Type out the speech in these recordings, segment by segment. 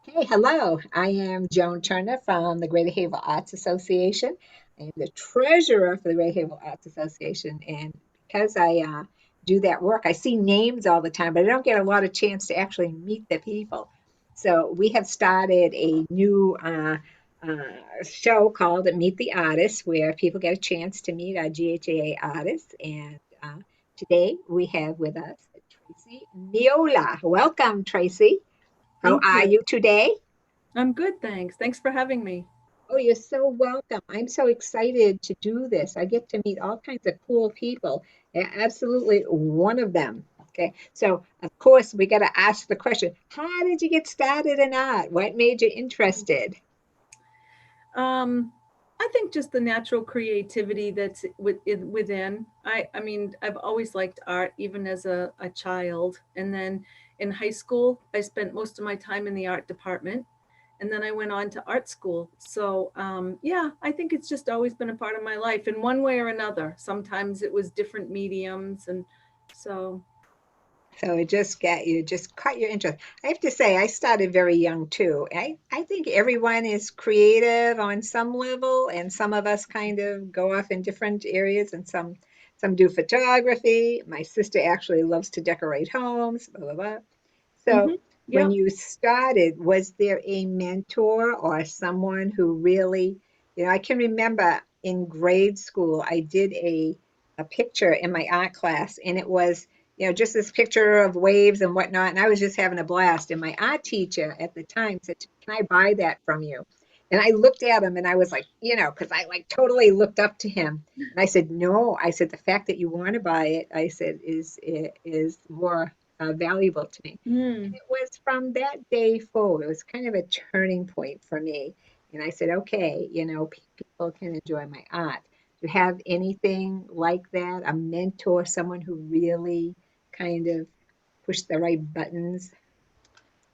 Okay, hello. I am Joan Turner from the Greater Havel Arts Association. I am the treasurer for the Greater Havel Arts Association, and because I do that work, I see names all the time, but I don't get a lot of chance to actually meet the people. So we have started a new show called Meet the Artists, where people get a chance to meet our GHAA artists. And today we have with us Tracy Meola. Welcome, Tracy. How Thank are you. you today? I'm good, thanks. Thanks for having me. Oh, you're so welcome. I'm so excited to do this. I get to meet all kinds of cool people. Absolutely one of them. Okay. So, of course, we got to ask the question, how did you get started in art? What made you interested? Um, I think just the natural creativity that's within. I mean, I've always liked art, even as a child. And then in high school, I spent most of my time in the art department. And then I went on to art school. So, yeah, I think it's just always been a part of my life in one way or another. Sometimes it was different mediums. And so, So it just caught your interest. I have to say, I started very young too. I think everyone is creative on some level, and some of us kind of go off in different areas, and some do photography. My sister actually loves to decorate homes, blah, blah, blah. So when yeah. you started, was there a mentor or someone who really, I can remember in grade school, I did a picture in my art class, and it was just this picture of waves and whatnot. And I was just having a blast. And my art teacher at the time said, "Can I buy that from you?" And I looked at him and I was like, because I like totally looked up to him. And I said, "No," I said, "the fact that you want to buy it," I said, is more valuable to me. And Mm. it was from that day forward, it was kind of a turning point for me. And I said, okay, people can enjoy my art. Do you have anything like that? A mentor, someone who really kind of pushed the right buttons?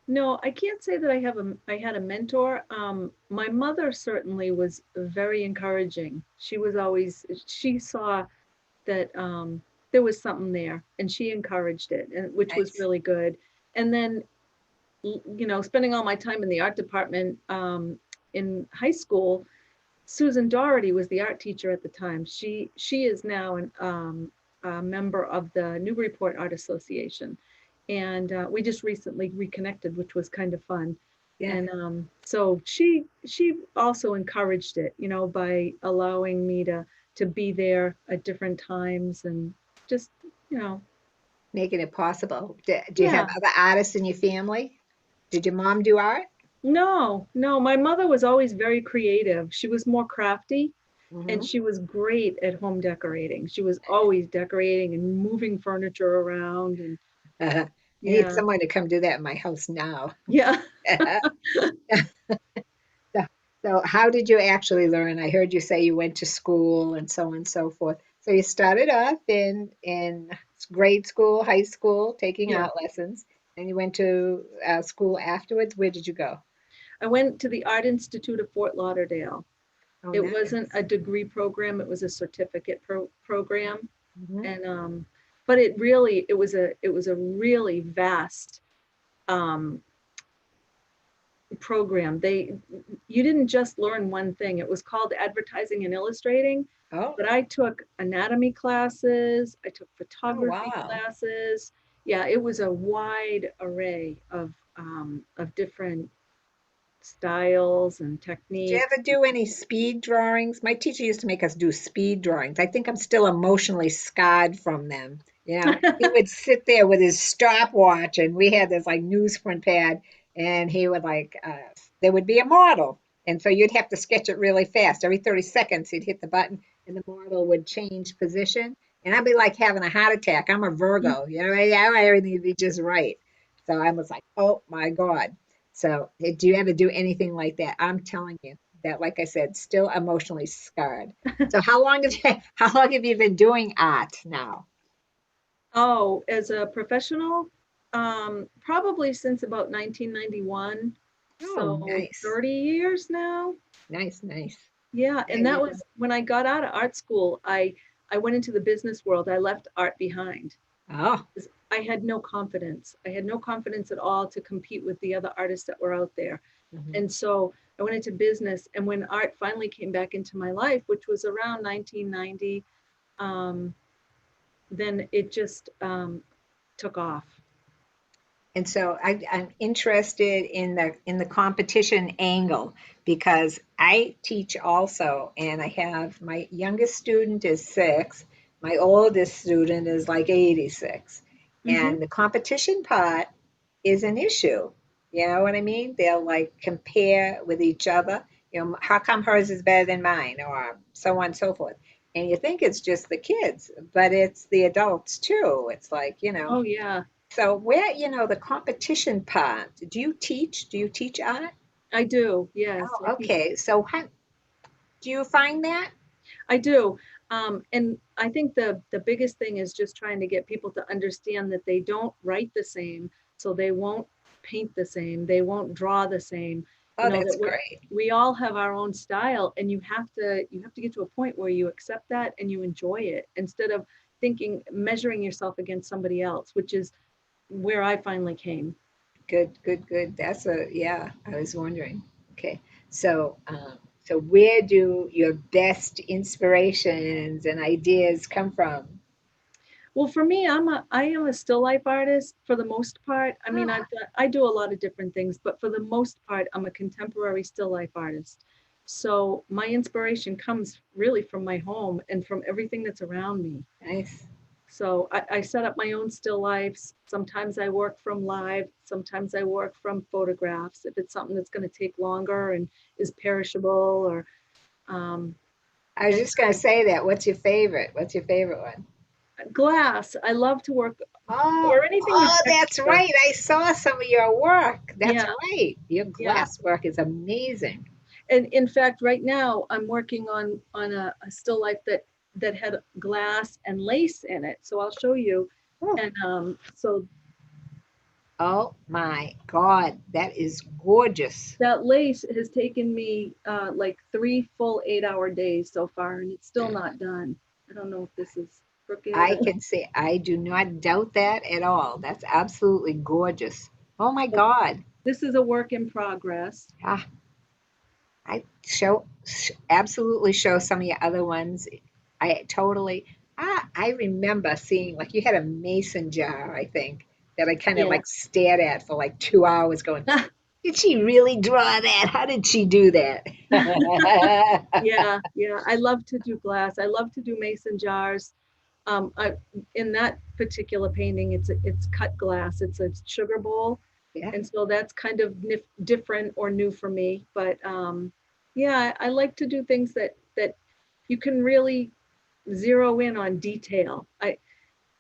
No, I can't say that I had a mentor. My mother certainly was very encouraging. She saw that there was something there and she encouraged it, and which was Nice. really good. And then, spending all my time in the art department in high school, Susan Doherty was the art teacher at the time. She is now a member of the Newburyport Art Association, and we just recently reconnected, which was kind of fun. Yeah. And so she also encouraged it, by allowing me to be there at different times and just you know Making it possible. Do you have yeah. other artists in your family? Did your mom do art? No, no, my mother was always very creative. She was more crafty. And Hmm. she was great at home decorating. She was always decorating and moving furniture around. And I need yeah, someone to come do that in my house now. yeah. So, so how did you actually learn? I heard you say you went to school and so on and so forth. So you started off in grade school, high school, taking Yeah. art lessons, and you went to school afterwards. Where did you go? I went to the Art Institute of Fort Lauderdale. Oh, It wasn't nice. a degree program, it was a certificate program. Hmm. And but it was a really vast um program. You didn't just learn one thing. It was called advertising and illustrating, Oh, but I took anatomy classes, I took oh, photography wow. classes. Yeah, it was a wide array of different styles and Did you techniques. ever do any speed drawings? My teacher used to make us do speed drawings. I think I'm still emotionally scarred from them. He would sit there with his stopwatch, and we had this like newsprint pad, and he would there would be a model. And so you'd have to sketch it really fast. Every 30 seconds, he'd hit the button, and the model would change position. And I'd be like having a heart attack. I'm a Virgo, I want everything to be just right. So I was like, oh my God. So, do you ever do anything like that? I'm telling you that, like I said, still emotionally scarred. So, how long have you been doing art now? Oh, as a professional, probably since about 1991. Oh, So nice, 30 years now. nice, nice. Yeah, Yeah, and that yeah. was when I got out of art school. I went into the business world. I left art behind. Oh, I had no confidence. I had no confidence at all to compete with the other artists that were out there. Mhm. And so I went into business. And when art finally came back into my life, which was around 1990, um, then it just took off. And so I'm interested in the competition angle because I teach also, and I have my youngest student is 6, my oldest student is like 86, Hmm. and the competition part is an issue. You know what I mean? They'll like compare with each other. You know, how come hers is better than mine, or so on and so forth. And you think it's just the kids, but it's the adults too. It's like, Oh, yeah, so where, the competition part, do you teach? Do you teach art? I do. Yes, Oh, okay. So how do you find that? I do. And I think the biggest thing is just trying to get people to understand that they don't write the same, so they won't paint the same, they won't draw the same. You Oh, know that's that great. we all have our own style, and you have to get to a point where you accept that and you enjoy it instead of thinking measuring yourself against somebody else, which is where I finally came. Good, good, good. Yeah, I was wondering. Okay. So, so where do your best inspirations and ideas come from? Well, for me, I am a still life artist for the most part. I mean, Ah, I do a lot of different things, but for the most part, I'm a contemporary still life artist. So my inspiration comes really from my home and from everything that's around me. nice. So I set up my own still lifes. Sometimes I work from live, sometimes I work from photographs. If it's something that's going to take longer and is perishable, or um, I was and just going to so say that. What's your favorite? What's your favorite one? glass. I love to work Oh, or anything with oh, that's texture. right. I saw some of your work. That's Yeah, right. Your yeah. glass work is amazing. And in fact, right now I'm working on a still life that had glass and lace in it. So I'll show you. Oh, And so oh my God, that is gorgeous. that lace has taken me like 3 full 8-hour days so far, and it's still not done. I don't know if this is crooked I or can say I do not doubt that at all. That's absolutely gorgeous. Oh my God. this is a work in progress. Ah, I absolutely show some of your other ones. I totally, I remember seeing like you had a mason jar, I think, that I kind of Yeah. like stared at for like 2 hours going, did she really draw that? How did she do that? Yeah, yeah. I love to do glass. I love to do mason jars. In that particular painting, it's cut glass. It's a sugar bowl, Yeah, and so that's kind of different or new for me. But yeah, I like to do things that you can really zero in on detail.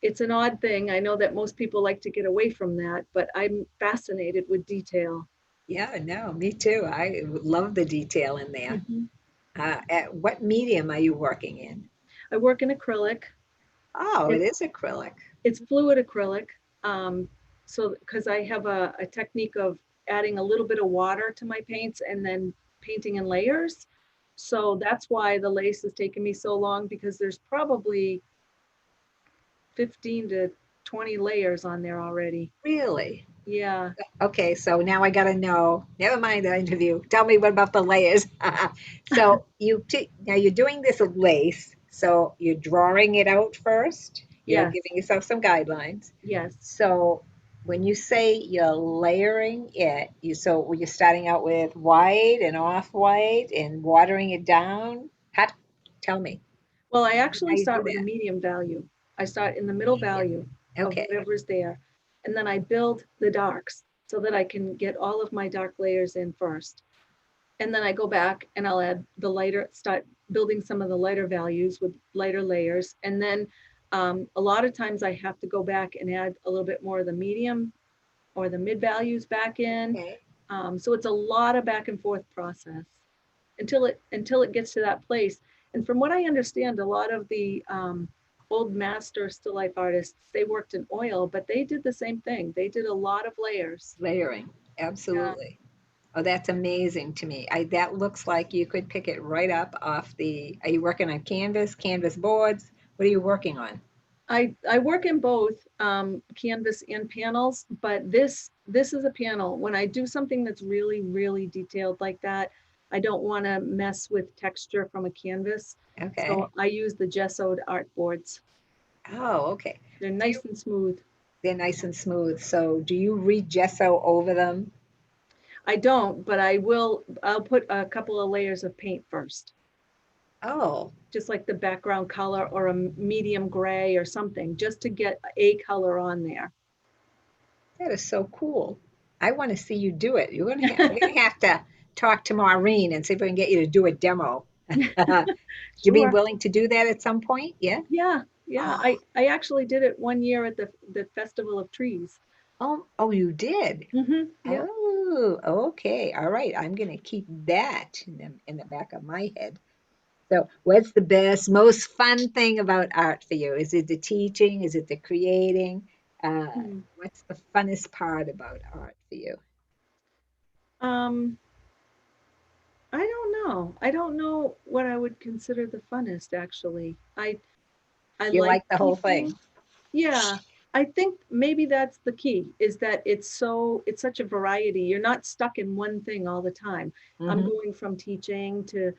It's an odd thing. I know that most people like to get away from that, but I'm fascinated with detail. yeah, no, me too. I love the detail in there. Mhm. At what medium are you working in? I work in acrylic. Oh, it It, is acrylic. it's fluid acrylic. Um, so because I have a technique of adding a little bit of water to my paints and then painting in layers. So that's why the lace has taken me so long, because there's probably 15 to 20 layers on there already. Really? Yeah. Okay, so now I gotta know. Never mind the interview. Tell me what about the layers? So now you're doing this with lace. So you're drawing it out first. You're Yes. giving yourself some guidelines. Yes. So when you say you're layering it, you're starting out with white and off white and watering it down. Tell me Well, I how actually you do start with a that. medium value. I start in the middle Medium. value of Okay. whatever's there. And then I build the darks so that I can get all of my dark layers in first. And then I go back and I'll add the lighter, start building some of the lighter values with lighter layers. And then a lot of times I have to go back and add a little bit more of the medium or the mid values back in. Okay. So it's a lot of back and forth process until it gets to that place. And from what I understand, a lot of the old master still life artists, they worked in oil, but they did the same thing. They did a lot of layers. Layering. Yeah. Absolutely. Oh, that's amazing to me. That looks like you could pick it right up off are you working on canvas boards? What are you working on? I work in both canvas and panels, but this is a panel. When I do something that's really, really detailed like that, I don't want to mess with texture from a canvas. So Okay. I use the gessoed art boards. Oh, okay. They're Do you, nice and smooth. they're nice and smooth. So do you re-gesso over them? I don't, but I'll put a couple of layers of paint first, Oh, just like the background color or a medium gray or something, just to get a color on there. that is so cool. I want to see you do it. We're gonna have to talk to Maureen and see if we can get you to do a demo. Would you be Sure. willing to do that at some point? Yeah. Yeah, yeah. Oh, I actually did it one year at the Festival of Trees. oh, you did. Yeah. Oh, okay. All right. I'm gonna keep that in the back of my head. So, what's the best, most fun thing about art for you? Is it the teaching? Is it the creating? Hmm. What's the funnest part about art for you? Um, I don't know. I don't know what I would consider the funnest actually. I You like like the whole teaching. thing? Yeah, I think maybe that's the key is that it's such a variety. You're not stuck in one thing all the time. I'm Hmm. going from teaching to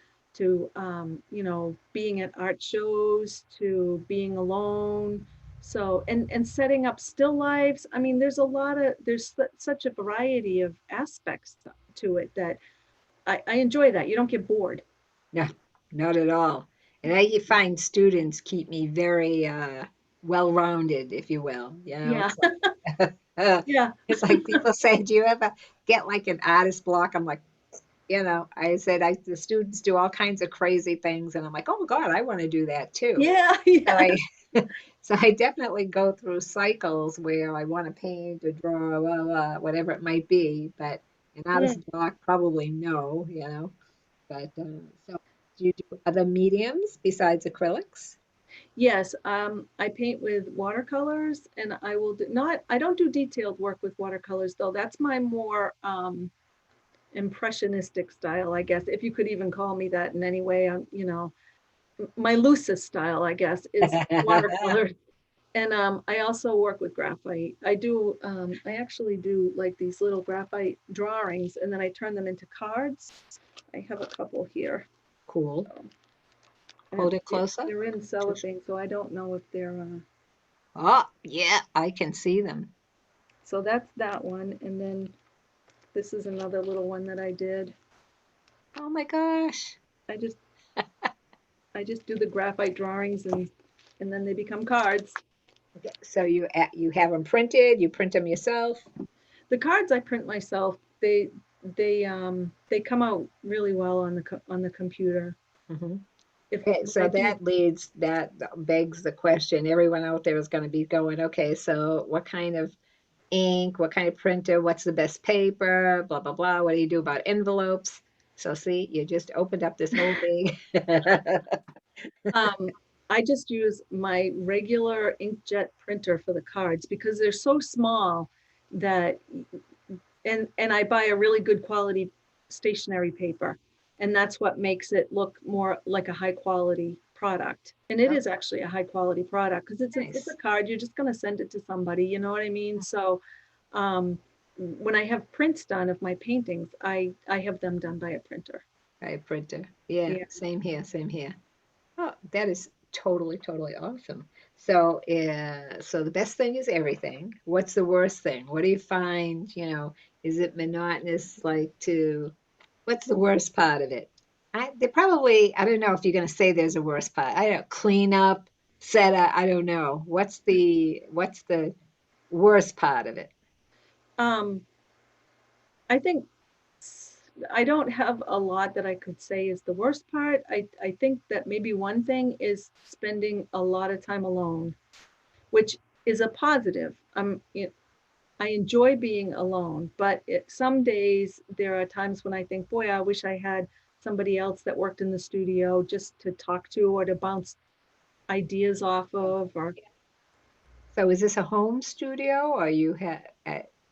being at art shows to being alone. So and setting up still lives. I mean, there's such a variety of aspects to it that I enjoy that. You don't get bored. No, not at all. And I find students keep me very well-rounded, if you will. You know, Yeah, it's like yeah, it's like people say, "Do you ever get like an artist block?" I'm like, I said the students do all kinds of crazy things, and I'm like, "Oh God, I want to do that too." yeah, So yeah. I so I definitely go through cycles where I want to paint or draw, blah, blah, whatever it might be. But an Mm. artist block, probably no, But so, do you do other mediums besides acrylics? Yes, I paint with watercolors and I will do not, I don't do detailed work with watercolors though. That's my more impressionistic style, I guess, if you could even call me that in any way. My loosest style, I guess, is watercolor. And I also work with graphite. I actually do like these little graphite drawings and then I turn them into cards. I have a couple here. Cool. So, Hold it closer. they're in Just cellophane, so I don't know if they're oh yeah, I can see them. so that's that one. And then this is another little one that I did. Oh my gosh. I just I just do the graphite drawings and then they become cards. Okay, so you have them printed. You print them yourself. The cards I print myself. They come out really well on the computer. Hmm. If Okay, when I so do that begs the question. Everyone out there is going to be going, okay, so what kind of ink, what kind of printer, what's the best paper, blah, blah, blah. What do you do about envelopes? So see, you just opened up this whole big. um, I just use my regular inkjet printer for the cards because they're so small that and I buy a really good quality stationery paper. And that's what makes it look more like a high quality product. And it Oh, is actually a high quality product because it's a nice. card. You're just going to send it to somebody. You know what I mean? So um, when I have prints done of my paintings, I have them done by a printer. Right, printer. Yeah, Yeah. same here, same here. Oh, that is totally, totally awesome. So the best thing is everything. What's the worst thing? What do you find, is it monotonous what's the worst part of it? I don't know if you're going to say there's a worst part. I don't clean up, set up, I don't know. What's the worst part of it? Um, I think I don't have a lot that I could say is the worst part. I think that maybe one thing is spending a lot of time alone, which is a positive. I enjoy being alone, but some days there are times when I think, boy, I wish I had somebody else that worked in the studio just to talk to or to bounce ideas off of. Or So is this a home studio or you have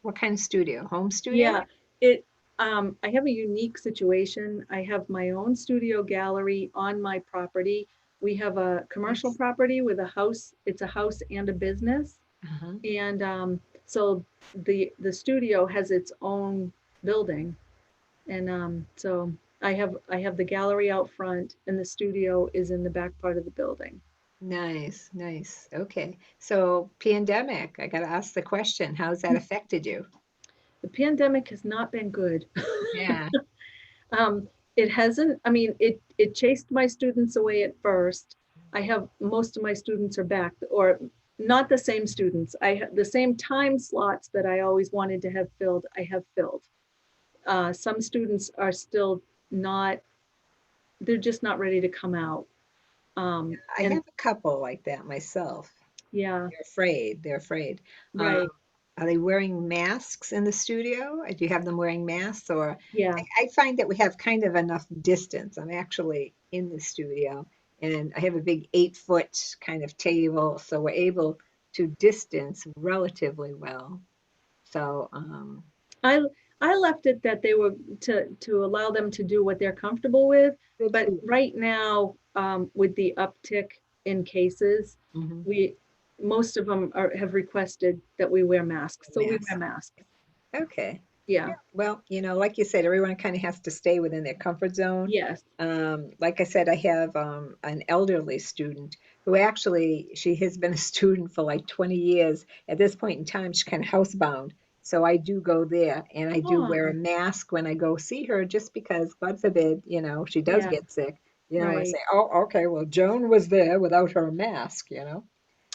what kind of studio? Home studio? yeah, it. I have a unique situation. I have my own studio gallery on my property we have a commercial Nice. property with a house. It's a house and a business, Uh-huh. and so the studio has its own building, and so I have the gallery out front, and the studio is in the back part of the building. Nice, nice. Okay. So pandemic, I got to ask the question, how's that affected you? The pandemic has not been good. Yeah. It hasn't. I mean, it chased my students away at first. I have most of my students are back, or not the same students. I have the same time slots that I always wanted to have filled. I have filled. Some students are still not. They're just not ready to come out. I And have a couple like that myself. yeah, They're afraid. They're afraid. Um, right. are they wearing masks in the studio? Do you have them wearing masks? Or Yeah. I find that we have kind of enough distance. I'm actually in the studio and I have a big 8 foot kind of table, so we're able to distance relatively well. So, I I left it that they were to allow them to do what they're comfortable with. good for But you. right now, with the uptick in cases, Hmm. we most of them have requested that we wear masks. So we wear Masks. masks. Okay. Yeah. Well, like you said, everyone kind of has to stay within their comfort zone. Yes. Like I said, I have an elderly student who actually, she has been a student for like 20 years. At this point in time, she's kind of housebound. So I do go there and I do wear a Oh, mask when I go see her just because, God forbid, she does yeah. get sick. I Right. say, oh, okay, well, Joan was there without her mask. So,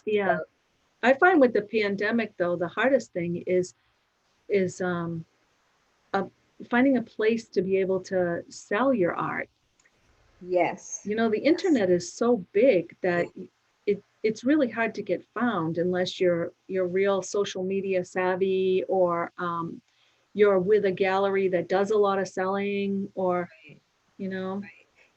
Yeah. I find with the pandemic though, the hardest thing is a, finding a place to be able to sell your art. yes, The yes. internet is so big that It, it's really hard to get found unless you're real social media savvy, or you're with a gallery that does a lot of selling, or you know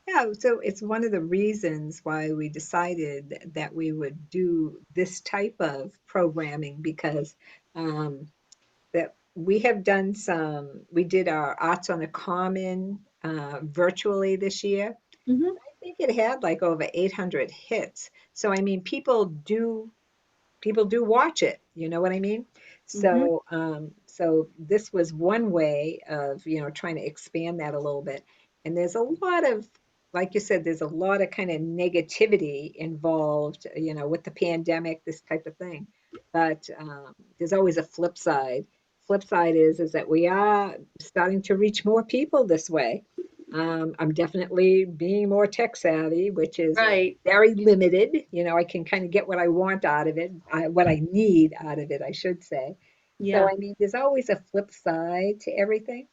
Yeah, so it's one of the reasons why we decided that we would do this type of programming because um, that we have done we did our Arts on the Common virtually this year. hmm I think it had like over 800 hits. So, I mean, people do watch it, you know what I mean? hmm So this was one way of trying to expand that a little bit. And there's a lot of, like you said, there's a lot of kind of negativity involved, with the pandemic, this type of thing. But there's always a flip side. Flip side is that we are starting to reach more people this way. I'm definitely being more tech savvy, which is right. very limited. I can kind of get what I want out of it, what I need out of it, I should say. So, Yeah. I mean, there's always a flip side to everything.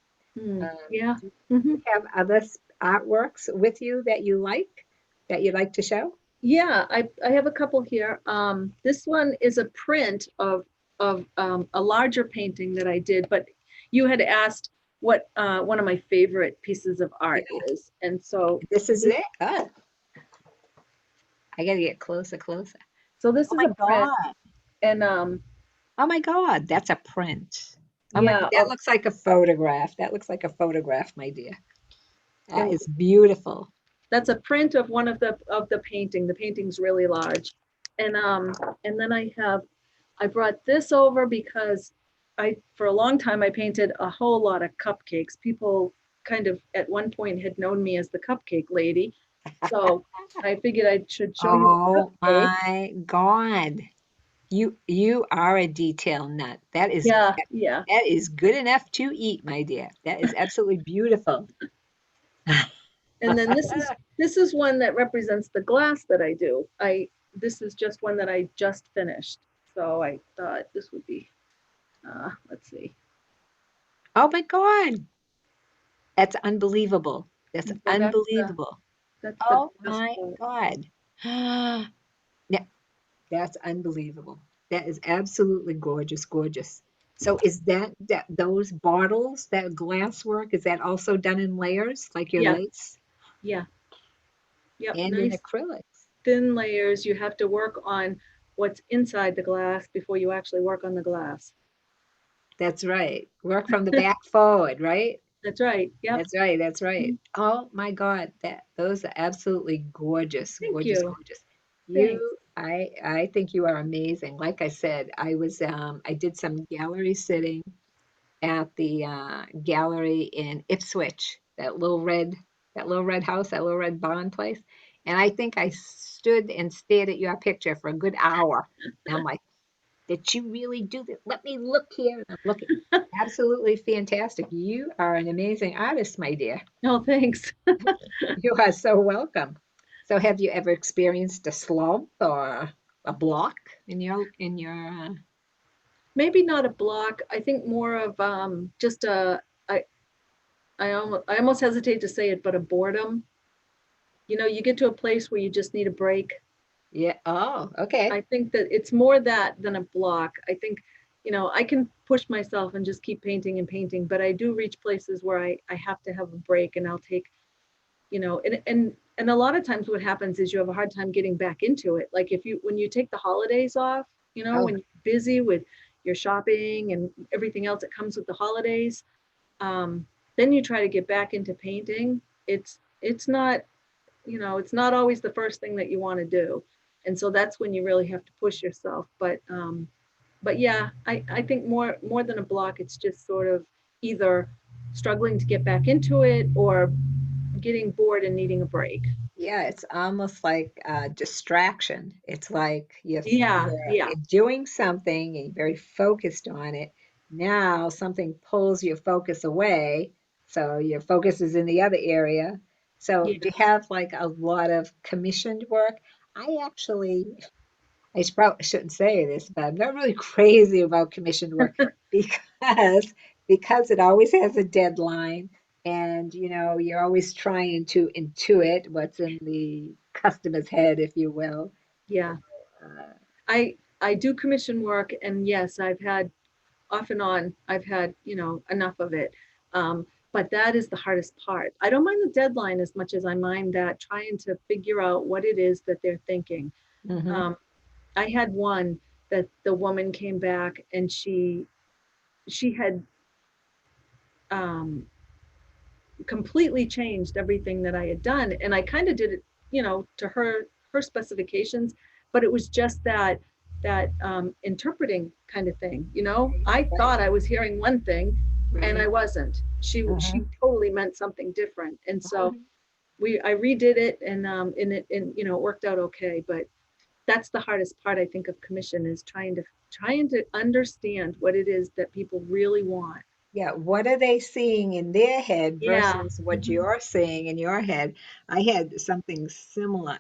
Yeah. Do hmm you have other artworks with you that you'd like to show? yeah, I have a couple here. This one is a print of a larger painting that I did, but you had asked what one of my favorite pieces of Yeah, art is, and so this is this it. Oh, I got to get closer, closer. so this Oh is my a print, God. and Oh my God, that's a print. Oh my, yeah, that looks like a photograph. That looks like a photograph, my dear. That and is beautiful. that's a print of one of the painting. The painting's really large, and and then I brought this over because I for a long time I painted a whole lot of cupcakes. People kind of at one point had known me as the cupcake lady, so I figured I should show you a Oh cupcake. my God. You are a detail nut. Yeah, yeah. That is good enough to eat, my dear. That is absolutely beautiful. And then this is one that represents the glass that I do. I This is just one that I just finished, so I thought this would be. Let's see. Oh my God. That's unbelievable. That's So unbelievable. that's the Oh glass my part. God. Yeah, that's unbelievable. That is absolutely gorgeous, gorgeous. So is that those bottles, that glass work, is that also done in layers, like your Yeah, lace yeah, yep. and in Nice acrylics? thin layers. You have to work on what's inside the glass before you actually work on the glass. That's right. Work from the back forward, right? That's right. Yep. That's right. That's right. Mhm. Oh my God, that those are absolutely gorgeous, Thank gorgeous, you. gorgeous. Thanks. I think you are amazing. Like I said, I did some gallery sitting at the gallery in Ipswich, that little red house, that little red barn place. And I think I stood and stared at your picture for a good hour. And I'm like, did you really do this? Let me look here. And I'm looking. Absolutely fantastic. You are an amazing artist, my dear. No, thanks. You are so welcome. So have you ever experienced a slump or a block in your Maybe not a block. I think more of just a I I almost hesitate to say it, but a boredom. You know, you get to a place where you just need a break. yeah, oh, okay. I think that it's more that than a block. I think, you know, I can push myself and just keep painting and painting, but I do reach places where I have to have a break and I'll take, you know, and a lot of times what happens is you have a hard time getting back into it. Like if you when you take the holidays off, you know, Oh, when you're busy with your shopping and everything else that comes with the holidays, um, then you try to get back into painting. It's not, you know, it's not always the first thing that you want to do, and so that's when you really have to push yourself. But yeah, I think more than a block, it's just sort of either struggling to get back into it or getting bored and needing a break. yeah, it's almost like a distraction. It's like Yeah, yeah, you're doing something and you're very focused on it. Now something pulls your focus away, so your focus is in the other area. So yeah. do you have like a lot of commissioned work? I actually probably shouldn't say this, but I'm not really crazy about commissioned work because because it always has a deadline, and you're always trying to intuit what's in the customer's head, if you will. So, Yeah. uh, I do commission work, and yes, I've had off and on, I've had, you know, enough of it. But that is the hardest part. I don't mind the deadline as much as I mind that trying to figure out what it is that they're thinking. mhm. Um, I had one that the woman came back and she had um, completely changed everything that I had done, and I kind of did it, you know, to her specifications, but it was just that interpreting kind of thing. You know, I Right, thought I was hearing one thing, and I right. wasn't. She Mhm. totally meant something different, and so I redid it, and you know it worked out okay. But that's the hardest part I think of commission is trying to understand what it is that people really want. Yeah, what are they seeing in their head Yeah. versus what Mhm. you're seeing in your head? I had something similar.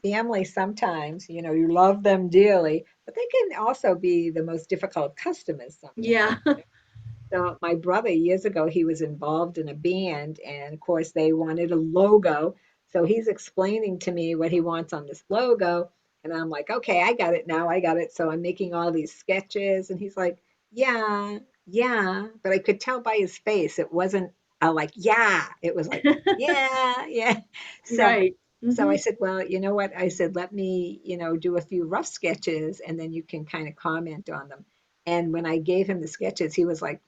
Family sometimes, you love them dearly, but they can also be the most difficult customers sometimes. Yeah. So my brother, years ago, he was involved in a band, and of course they wanted a logo. So he's explaining to me what he wants on this logo, and I'm like, okay, I got it now, I got it. So I'm making all these sketches, and he's like, yeah, yeah, but I could tell by his face it wasn't like yeah, it was like yeah, yeah. So Right. so I Hmm. said, well, you know what? I said, let me, do a few rough sketches, and then you can kind of comment on them. And when I gave him the sketches, he was like,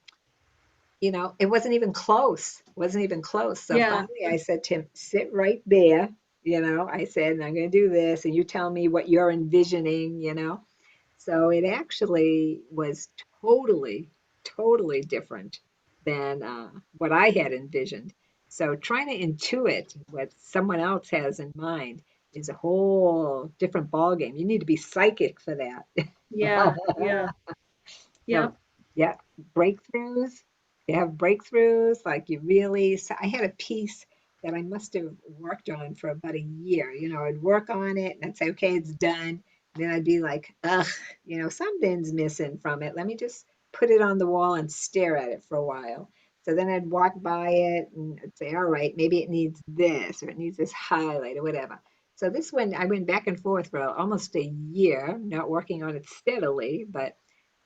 it wasn't even close. Wasn't even close. So Yeah. finally I said to him, sit right there. I said, and I'm going to do this, and you tell me what you're envisioning. So it actually was totally, totally different than what I had envisioned. So trying to intuit what someone else has in mind is a whole different ballgame. You need to be psychic for that. Yeah. Yeah. So, Yep. yeah, breakthroughs. You have breakthroughs, like you really. So I had a piece that I must have worked on for about a year. I'd work on it and I'd say, okay, it's done. Then I'd be like, ugh, something's missing from it. Let me just put it on the wall and stare at it for a while. So then I'd walk by it and I'd say, all right, maybe it needs this or it needs this highlight or whatever. So this one, I went back and forth for almost a year, not working on it steadily, but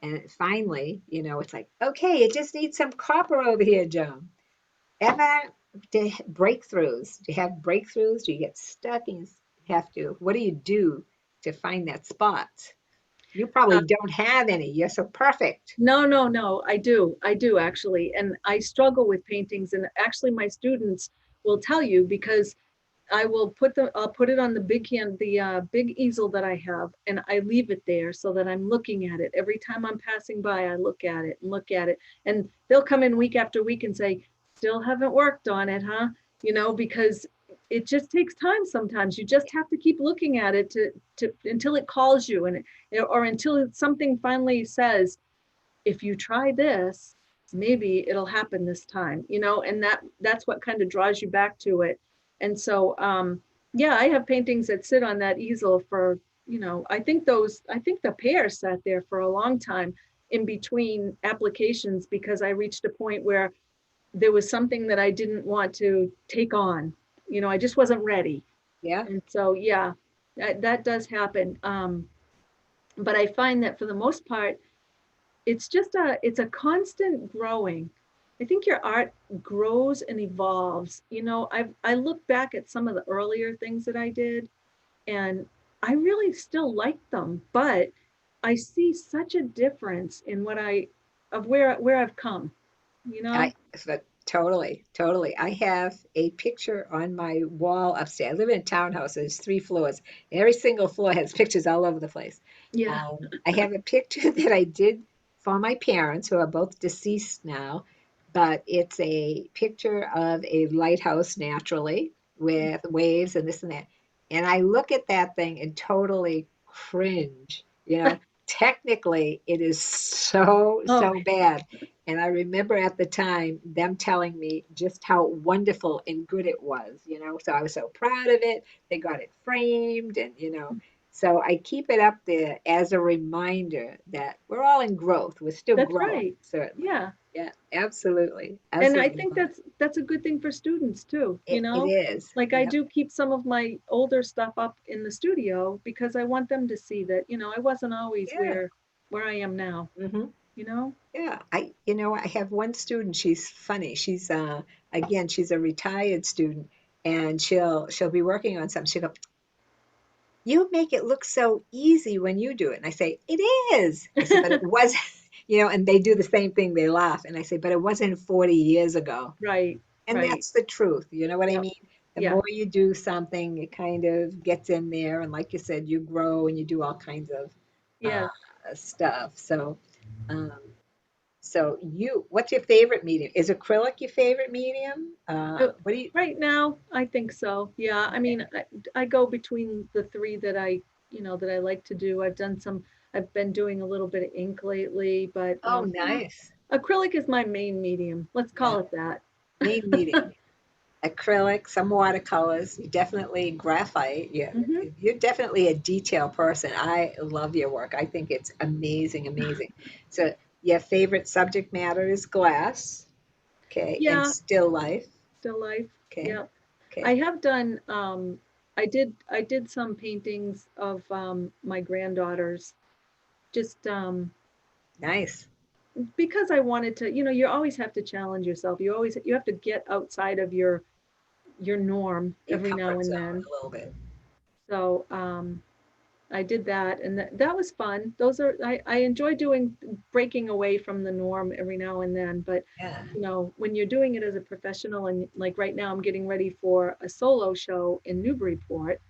and finally, it's like, okay, it just needs some copper over here, Joan. Ever breakthroughs? Do you have breakthroughs? Do you get stuck and you have to? What do you do to find that spot? You probably don't have any. You're so perfect. No, no, no, I do actually. And I struggle with paintings. And actually, my students will tell you because I'll put it on the big easel that I have, and I leave it there so that I'm looking at it. Every time I'm passing by, I look at it and look at it. And they'll come in week after week and say, still haven't worked on it, huh? Because it just takes time sometimes. You just have to keep looking at it to until it calls you or until something finally says, if you try this, maybe it'll happen this time, and that's what kind of draws you back to it. And so, yeah, I have paintings that sit on that easel for, I think the pair sat there for a long time in between applications because I reached a point where there was something that I didn't want to take on. I just wasn't ready. Yeah. And so, yeah, that does happen. But I find that for the most part, it's a constant growing. I think your art grows and evolves. I look back at some of the earlier things that I did, and I really still like them, but I see such a difference in where I've come, you know? But totally, totally. I have a picture on my wall upstairs. I live in a townhouse. There's 3 floors. Every single floor has pictures all over the place. Yeah. I have a picture that I did for my parents, who are both deceased now, but it's a picture of a lighthouse naturally with waves and this and that. And I look at that thing and totally cringe. Technically, it is so, Oh, so bad. And I remember at the time them telling me just how wonderful and good it was. So I was so proud of it. They got it framed so I keep it up there as a reminder that we're all in growth. We're still that's growing, right. certainly. Yeah. Yeah, absolutely. And I Absolutely. think that's a good thing for students too, It is. like I Yep. do keep some of my older stuff up in the studio because I want them to see that, I wasn't always Yeah. where I am now, Hmm. you know? Yeah. I have one student, she's funny. Again, she's a retired student and she'll be working on something. She'll go, you make it look so easy when you do it. And I say, it is. I said, but it was, and they do the same thing. They laugh. And I say, but it wasn't 40 years ago. Right, And right. that's the truth. You know what I Yep. mean? The Yeah. more you do something, it kind of gets in there. And like you said, you grow and you do all kinds of Yeah. stuff. Um, what's your favorite medium? Is acrylic your favorite medium? Uh, What do you, Right now, I think so. Yeah. I okay. mean, I go between the three that I like to do. I've been doing a little bit of ink lately, but Oh, nice. acrylic is my main medium. Let's Yeah, call it that. main medium. Acrylic, some watercolors, definitely graphite. Yeah, Hmm. you're definitely a detail person. I love your work. I think it's amazing, amazing. So your favorite subject matter is glass, okay, and Yeah. still life, Still life. okay, Yeah. I okay, have done, I did some paintings of my granddaughters just nice. because I wanted to, you always have to challenge yourself. You have to get outside of your norm Your every now comfort and zone then. a little bit. So I did that, and that was fun. I enjoy doing breaking away from the norm every now and then. But Yeah, when you're doing it as a professional, and like right now, I'm getting ready for a solo show in Newburyport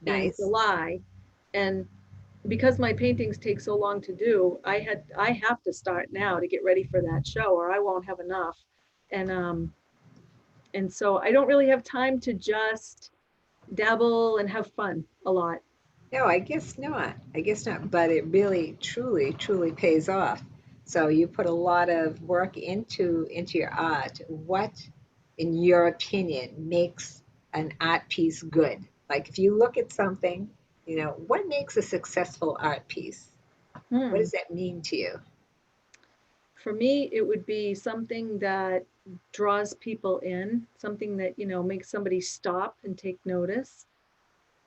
in nice. July, and because my paintings take so long to do, I have to start now to get ready for that show, or I won't have enough. And so I don't really have time to just dabble and have fun a lot. No, I guess not. I guess not. But it really, truly, truly pays off. So you put a lot of work into your art. What, in your opinion, makes an art piece good? Like if you look at something, what makes a successful art piece? What Hmm. does that mean to you? For me, it would be something that draws people in, something that, makes somebody stop and take notice.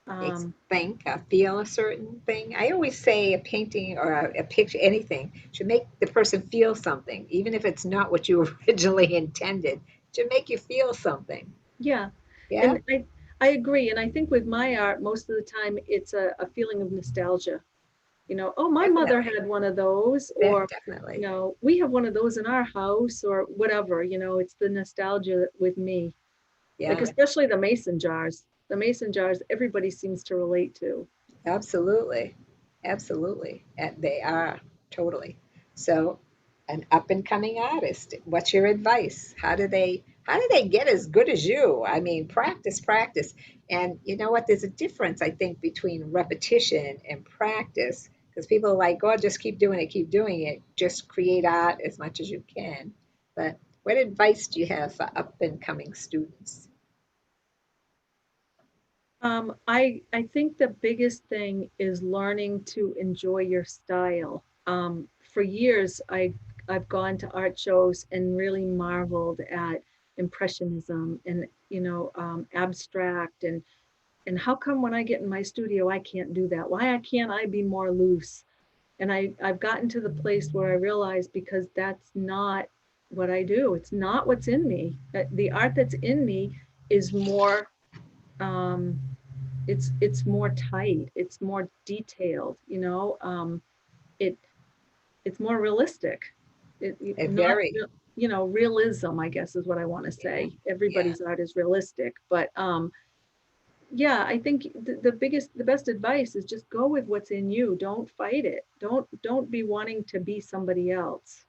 Makes Um, think, feel a certain thing. I always say a painting or a picture, anything, should make the person feel something, even if it's not what you originally intended. It should make you feel something. yeah. Yeah? And I agree. And I think with my art, most of the time, it's a feeling of nostalgia. Oh, my mother Definitely. had one of those, or, Definitely. we have one of those in our house, or whatever. It's the nostalgia with me. Like, Yeah. especially the mason jars. The mason jars, everybody seems to relate to. Absolutely. Absolutely. They are totally. So, an up and coming artist, what's your advice? How do they get as good as you? I mean, practice, practice. And you know what? There's a difference, I think, between repetition and practice because people are like, oh, just keep doing it, keep doing it. Just create art as much as you can. But what advice do you have for up and coming students? I think the biggest thing is learning to enjoy your style. For years, I've gone to art shows and really marveled at impressionism and abstract, and how come when I get in my studio I can't do that? Why can't I be more loose? And I've gotten to the place where I realize, because that's not what I do. It's not what's in me. The art that's in me is more. Um, it's more tight, it's more detailed, it it's more realistic. A Not very, realism, I guess, is what I want to yeah, say. yeah. Everybody's art is realistic, but yeah, I think the best advice is just go with what's in you. Don't fight it. Don't be wanting to be somebody else.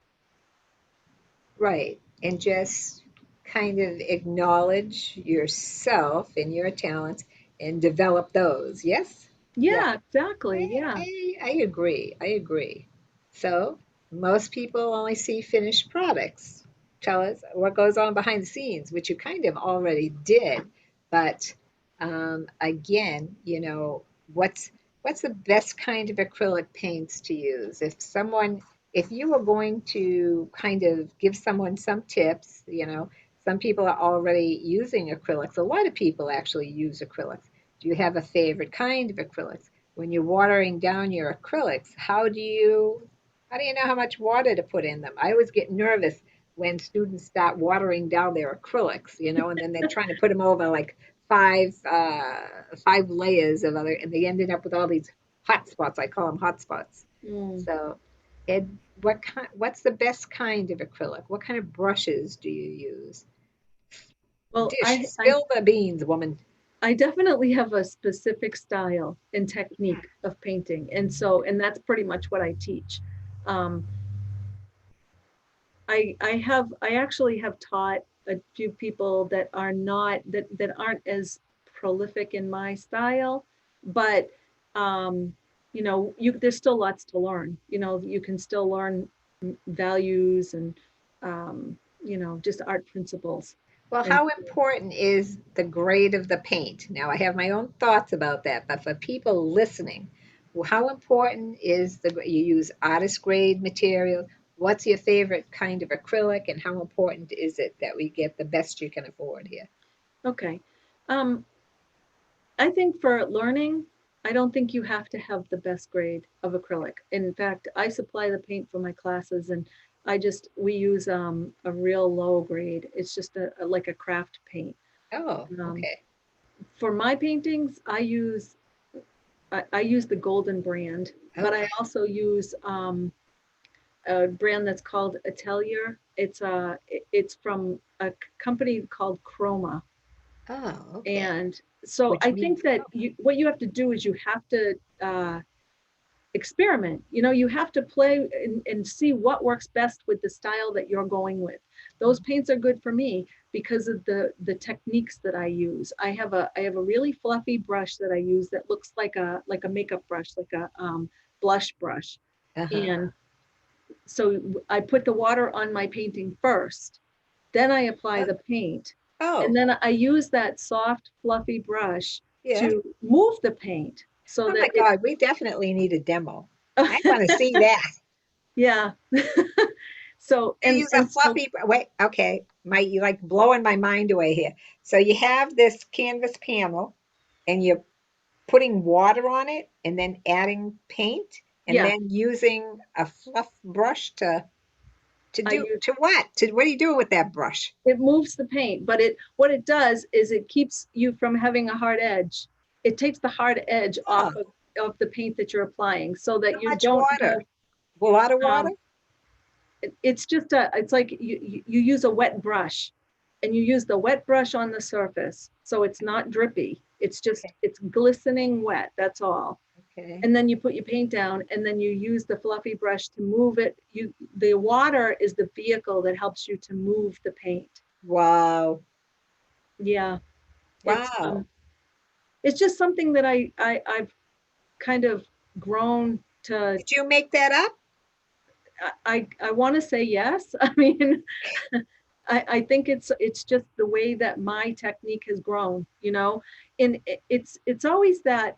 Right. And just kind of acknowledge yourself and your talents and develop those. Yes? Yeah. Yeah, exactly. I, Yeah. I agree. I agree. So most people only see finished products. Tell us what goes on behind the scenes, which you kind of already did. But again, what's the best kind of acrylic paints to use? If you were going to kind of give someone some tips, some people are already using acrylics. A lot of people actually use acrylics. Do you have a favorite kind of acrylics? When you're watering down your acrylics, how do you know how much water to put in them? I always get nervous when students start watering down their acrylics, and then they're trying to put them over like five layers of other, and they ended up with all these hot spots. I call them hot spots. Mm. So, Ed, what's the best kind of acrylic? What kind of brushes do you use? Well, Dish, spill the beans, woman. I definitely have a specific style and technique of painting. And that's pretty much what I teach. Um, I actually have taught a few people that aren't as prolific in my style, but there's still lots to learn. You can still learn values and just art principles. Well, And how important is the grade of the paint? Now, I have my own thoughts about that, but for people listening, how important is you use artist grade material? What's your favorite kind of acrylic, and how important is it that we get the best you can afford here? okay. Um, I think for learning, I don't think you have to have the best grade of acrylic. In fact, I supply the paint for my classes, and we use a real low grade. It's just like a craft paint. Oh, Um, okay. for my paintings, I use the Golden brand, but I Okay. also use a brand that's called Atelier. It's from a company called Chroma. Oh, okay. And so Which I means, think that okay. what you have to do is you have to experiment. You have to play and see what works best with the style that you're going with. Those paints are good for me because of the techniques that I use. I have a really fluffy brush that I use that looks like a makeup brush, like a blush brush. Uh-huh. And so I put the water on my painting first, then I apply Oh, the paint, and oh, then I use that soft, fluffy brush yeah. to move the paint so Oh my that it, God, we definitely need a demo. I want to see that. yeah. So, They use a so, fluffy, wait, okay, you like blowing my mind away here. So you have this canvas panel and you're putting water on it and then adding paint and yeah, then using a fluff brush to I do use to what? To what are you doing with that brush? it moves the paint, but what it does is it keeps you from having a hard edge. It takes the hard edge off Oh, of of the paint that you're applying so How that you much don't have, water? A lot of water? um, it's just it's like you use a wet brush and you use the wet brush on the surface. So it's not drippy. It's just, Okay. it's glistening wet. That's all. Okay. And then you put your paint down and then you use the fluffy brush to move it. The water is the vehicle that helps you to move the paint. Wow. Yeah. It's, Wow. it's just something that I've kind of grown to, Did you make that up? I want to say yes. I mean, I think it's just the way that my technique has grown, you know, and it's always that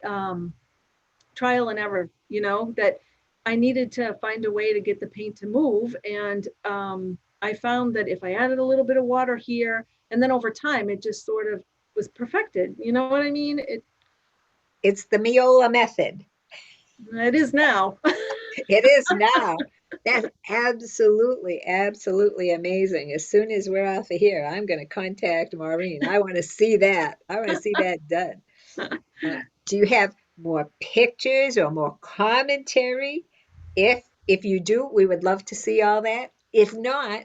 trial and error, you know, that I needed to find a way to get the paint to move. And I found that if I added a little bit of water here, and then over time, it just sort of was perfected. You know what I mean? It's the Meola method. It is now. It is now. That's absolutely, absolutely amazing. As soon as we're off of here, I'm going to contact Maureen. I want to see that. I want to see that done. Do you have more pictures or more commentary? If you do, we would love to see all that. If not,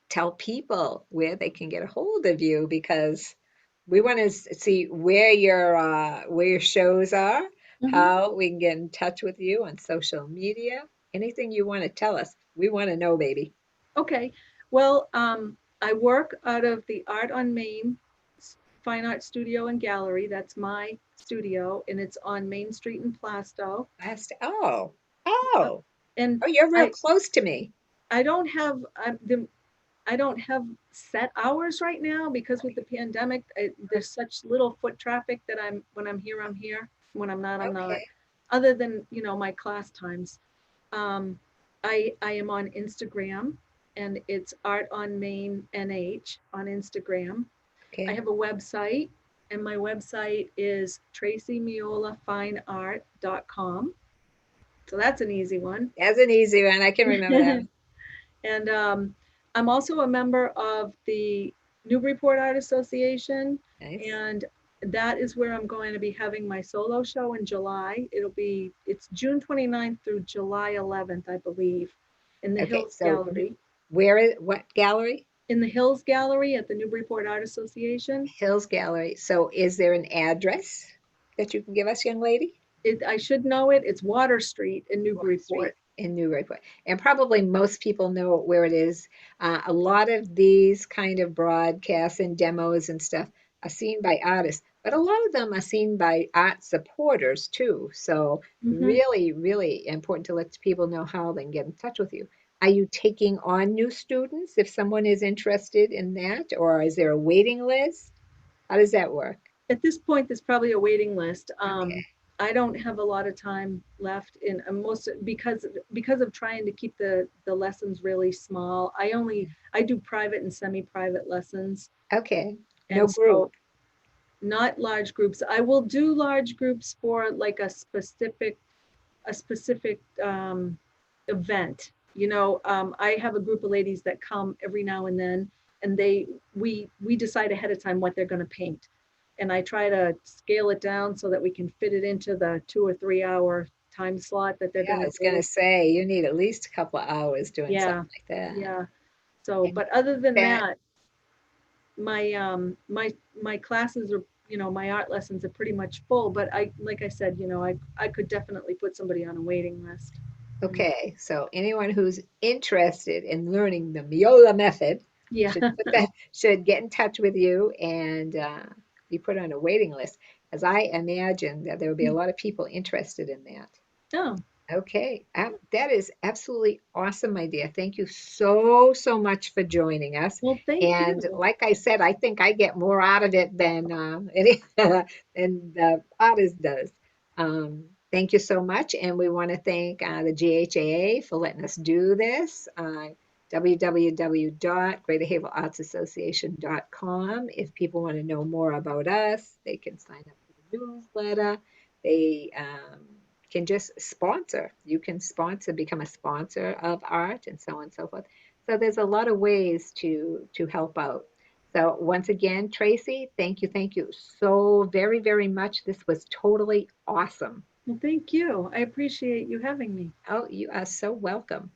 tell people where they can get a hold of you because we want to see where your shows are, Mhm. how we can get in touch with you on social media. Anything you want to tell us, we want to know, baby. Okay. Well, I work out of the Art on Main Fine Art Studio and Gallery. That's my studio, and it's on Main Street in Plastow. Oh, Uh, oh, And oh, you're real I close to me. I don't have I don't have set hours right now because with the pandemic, there's such little foot traffic that when I'm here, I'm here. When I'm not, I'm not. Okay, Other than, you know, my class times. Um, I am on Instagram and it's Art on Main NH on Instagram. I okay. have a website and my website is tracymeolafineart.com. So that's an easy one. That's an easy one. I can remember that one. And I'm also a member of the Newburyport Art Association, Nice. and that is where I'm going to be having my solo show in July. It's June 29th through July 11th, I believe, in the Okay, Hills so Gallery. what gallery? In the Hills Gallery at the Newburyport Art Association. Hills Gallery. So is there an address that you can give us, young lady? I should know it. It's Water Street in Water Street Newburyport. in Newburyport. And probably most people know where it is. A lot of these kind of broadcasts and demos and stuff are seen by artists, but a lot of them are seen by art supporters too. So Mm-hmm. really, really important to let people know how they can get in touch with you. Are you taking on new students if someone is interested in that, or is there a waiting list? How does that work? At this point, there's probably a waiting list. Okay. I don't have a lot of time left in most because of trying to keep the lessons really small. I do private and semi-private lessons, Okay. No and group. so not large groups. I will do large groups for like a specific event. You know, I have a group of ladies that come every now and then, and we decide ahead of time what they're going to paint, and I try to scale it down so that we can fit it into the 2 or 3 hour time slot that they're Yeah, going I to was gonna do. say you need at least a couple of hours doing Yeah, something like that. yeah. So, And but other than that, that, my classes are, you know, my art lessons are pretty much full. But like I said, you know, I could definitely put somebody on a waiting list. okay, so anyone who's interested in learning the Miola method Yeah. should get in touch with you and be put on a waiting list, as I imagine that there will be a lot of people interested in that. Oh, Okay, that is absolutely awesome, my dear. Thank you so, so much for joining us. well, thank And you. like I said, I think I get more out of it than than the artist does. Thank you so much, and we want to thank the GHAA for letting us do this. www.greaterhavelartsassociation.com. If people want to know more about us, they can sign up for the newsletter. They can just sponsor. You can sponsor, become a sponsor of art, and so on and so forth. So there's a lot of ways to help out. So once again, Tracy, thank you so very, very much. This was totally awesome. Well, thank you. I appreciate you having me. Oh, you are so welcome.